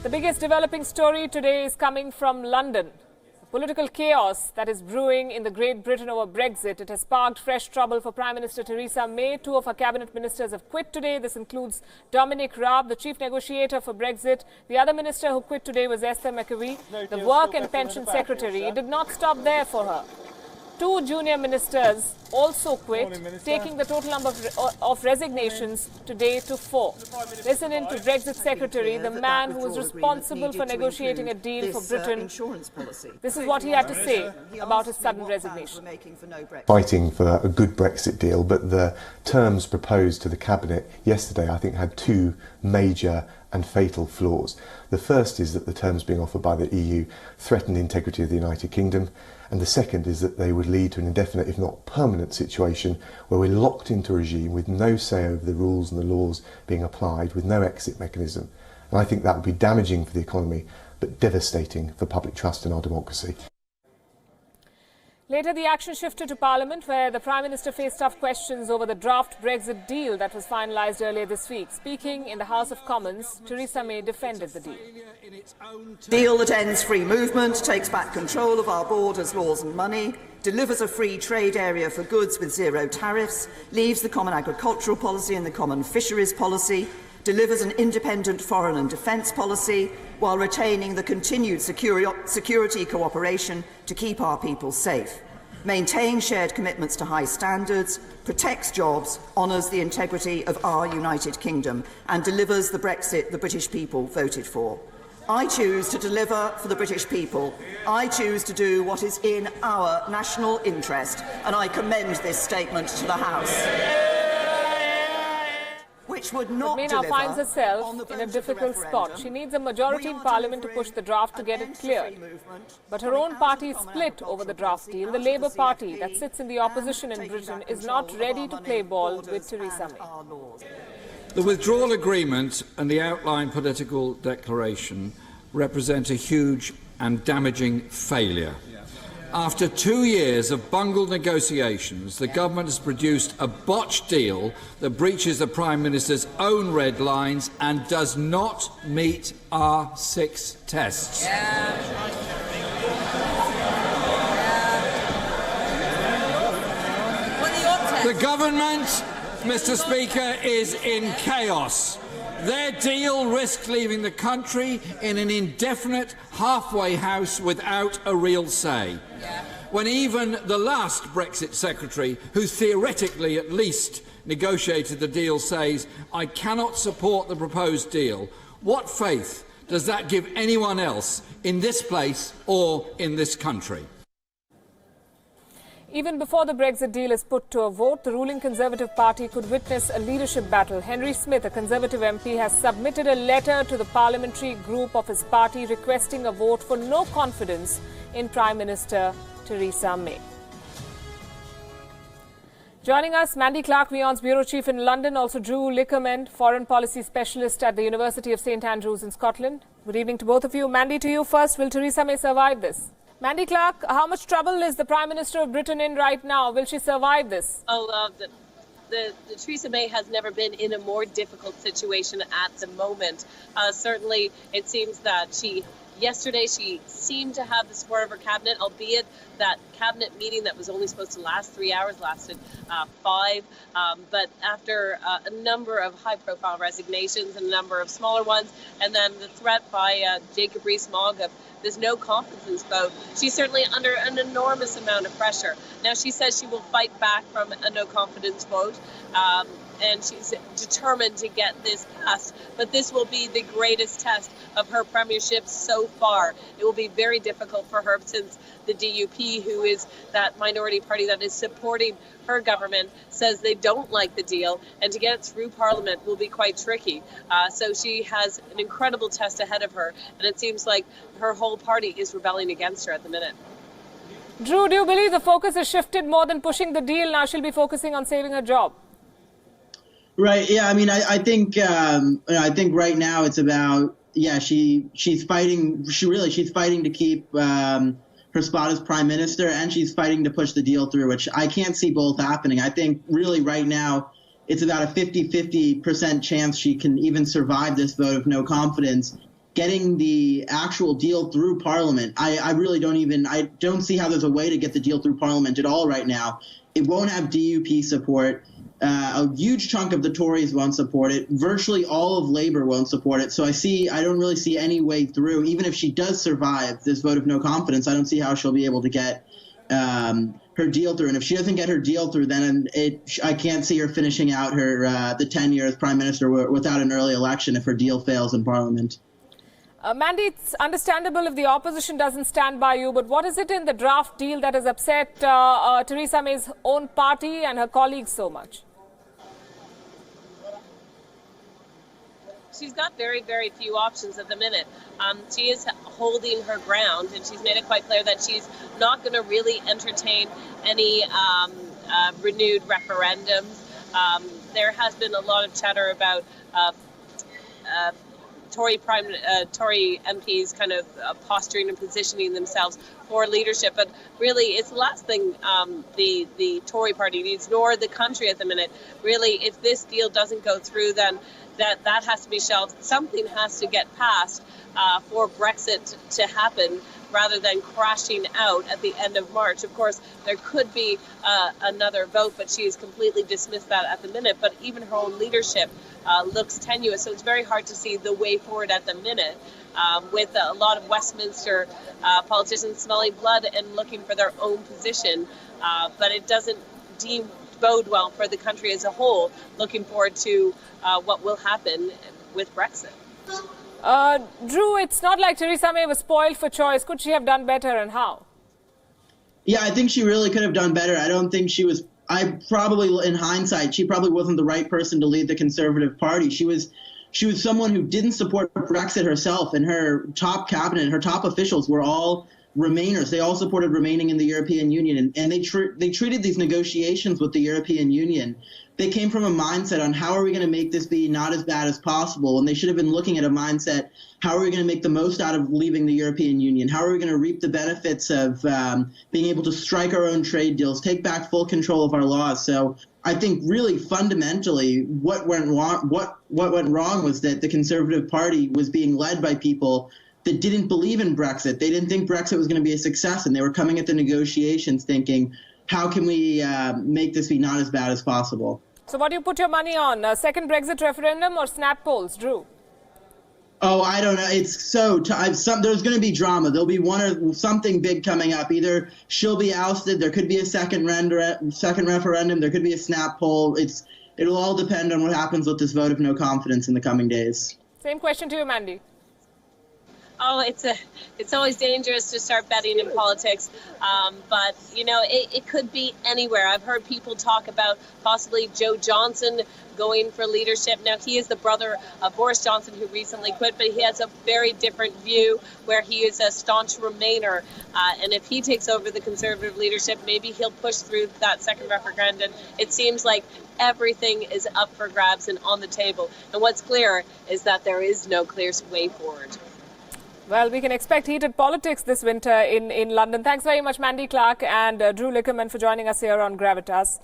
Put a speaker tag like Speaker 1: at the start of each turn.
Speaker 1: The biggest developing story today is coming from London. The political chaos that is brewing in the Great Britain over Brexit. It has sparked fresh trouble for Prime Minister Theresa May. 2 of her cabinet ministers have quit today. This includes Dominic Raab, the chief negotiator for Brexit. The other minister who quit today was Esther McAvey, the work and pension secretary. It did not stop there for her. 2 junior ministers also quit, taking the total number of resignations today to 4. Listen in to Brexit Secretary, the man who was responsible for negotiating a deal for Britain. This is what he had to say about his sudden resignation.
Speaker 2: Fighting for a good Brexit deal, but the terms proposed to the Cabinet yesterday, I think, had 2 major and fatal flaws. The first is that the terms being offered by the EU threaten the integrity of the United Kingdom, and the second is that they would lead to an indefinite, if not permanent, situation where we're locked into a regime with no say over the rules and the laws being applied, with no exit mechanism. And I think that would be damaging for the economy, but devastating for public trust in our democracy.
Speaker 1: Later, the action shifted to Parliament, where the Prime Minister faced tough questions over the draft Brexit deal that was finalised earlier this week. Speaking in the House of Commons, Theresa May defended the deal.
Speaker 3: Deal that ends free movement, takes back control of our borders, laws and money, delivers a free trade area for goods with 0 tariffs, leaves the common agricultural policy and the common fisheries policy, delivers an independent foreign and defence policy while retaining the continued security cooperation to keep our people safe, maintains shared commitments to high standards, protects jobs, honours the integrity of our United Kingdom and delivers the Brexit the British people voted for. I choose to deliver for the British people. I choose to do what is in our national interest, and I commend this statement to the House. Which would not
Speaker 1: May now finds herself in a difficult spot. She needs a majority in Parliament to push the draft to get it cleared. But her own party is split over the draft deal. The Labour Party, that sits in the opposition in Britain, is not ready to play ball with Theresa May.
Speaker 4: The withdrawal agreement and the outline political declaration represent a huge and damaging failure. After 2 years of bungled negotiations, the government has produced a botched deal that breaches the Prime Minister's own red lines and does not meet our 6 tests. The government, Mr. Speaker, is in chaos. Their deal risks leaving the country in an indefinite halfway house without a real say. When even the last Brexit secretary, who theoretically at least negotiated the deal, says, "I cannot support the proposed deal," what faith does that give anyone else in this place or in this country?
Speaker 1: Even before the Brexit deal is put to a vote, the ruling Conservative Party could witness a leadership battle. Henry Smith, a Conservative MP, has submitted a letter to the parliamentary group of his party requesting a vote for no confidence in Prime Minister Theresa May. Joining us, Mandy Clark, WION's bureau chief in London, also Drew Lickerman, foreign policy specialist at the University of St Andrews in Scotland. Good evening to both of you. Mandy, to you first. Will Theresa May survive this? Mandy Clark, how much trouble is the Prime Minister of Britain in right now? Will she survive this?
Speaker 5: The Theresa May has never been in a more difficult situation at the moment. Certainly, it seems that yesterday she seemed to have the support of her cabinet, albeit that cabinet meeting that was only supposed to last 3 hours lasted 5. But after a number of high-profile resignations and a number of smaller ones, and then the threat by Jacob Rees-Mogg of this no confidence vote, she's certainly under an enormous amount of pressure. Now, she says she will fight back from a no confidence vote, and she's determined to get this passed. But this will be the greatest test of her premiership so far. It will be very difficult for her, since the DUP, who is that minority party that is supporting her government, says they don't like the deal, and to get it through Parliament will be quite tricky. So she has an incredible test ahead of her, and it seems like her whole party is rebelling against her at the minute.
Speaker 1: Drew, do you believe the focus has shifted more than pushing the deal? Now she'll be focusing on saving her job.
Speaker 6: Right. Yeah. I mean, I think right now it's about, she's fighting. She's fighting to keep her spot as Prime Minister, and she's fighting to push the deal through, which I can't see both happening. I think really right now it's about a 50-50% chance she can even survive this vote of no confidence. getting the actual deal through Parliament. I don't see how there's a way to get the deal through Parliament at all right now. It won't have DUP support. A huge chunk of the Tories won't support it. Virtually all of Labour won't support it. So I don't really see any way through. Even if she does survive this vote of no confidence, I don't see how she'll be able to get her deal through. And if she doesn't get her deal through, then I can't see her finishing out her the tenure as Prime Minister without an early election if her deal fails in Parliament.
Speaker 1: Mandy, it's understandable if the opposition doesn't stand by you, but what is it in the draft deal that has upset Theresa May's own party and her colleagues so much?
Speaker 5: She's got very, very few options at the minute. She is holding her ground, and she's made it quite clear that she's not going to really entertain any renewed referendums. There has been a lot of chatter about Tory MPs kind of posturing and positioning themselves for leadership, but really it's the last thing the Tory party needs, nor the country at the minute. Really, if this deal doesn't go through, then that has to be shelved. Something has to get passed for Brexit to happen, rather than crashing out at the end of March. Of course, there could be another vote, but she has completely dismissed that at the minute. But even her own leadership looks tenuous, so it's very hard to see the way forward at the minute, with a lot of Westminster politicians smelling blood and looking for their own position. But it doesn't bode well for the country as a whole, looking forward to what will happen with Brexit.
Speaker 1: Drew, it's not like Theresa May was spoiled for choice. Could she have done better, and how?
Speaker 6: Yeah, I think she really could have done better. I don't think she was. In hindsight, she probably wasn't the right person to lead the Conservative Party. She was someone who didn't support Brexit herself, and her top cabinet, her top officials were all Remainers. They all supported remaining in the European Union, and they treated these negotiations with the European Union. They came from a mindset on how are we going to make this be not as bad as possible, and they should have been looking at a mindset, how are we going to make the most out of leaving the European Union? How are we going to reap the benefits of being able to strike our own trade deals, take back full control of our laws? So I think really fundamentally what went wrong was that the Conservative Party was being led by people that didn't believe in Brexit. They didn't think Brexit was going to be a success, and they were coming at the negotiations thinking, how can we make this be not as bad as possible?
Speaker 1: So what do you put your money on? A second Brexit referendum or snap polls, Drew?
Speaker 6: Oh, I don't know. It's there's going to be drama. There'll be one or something big coming up. Either she'll be ousted, there could be a second referendum, there could be a snap poll. It'll all depend on what happens with this vote of no confidence in the coming days.
Speaker 1: Same question to you, Mandy.
Speaker 5: Oh, it's always dangerous to start betting in politics, but it could be anywhere. I've heard people talk about possibly Joe Johnson going for leadership. Now, he is the brother of Boris Johnson, who recently quit, but he has a very different view, where he is a staunch Remainer, and if he takes over the Conservative leadership, maybe he'll push through that second referendum. It seems like everything is up for grabs and on the table, and what's clear is that there is no clear way forward.
Speaker 1: Well, we can expect heated politics this winter in London. Thanks very much, Mandy Clark and Drew Lickerman, for joining us here on Gravitas.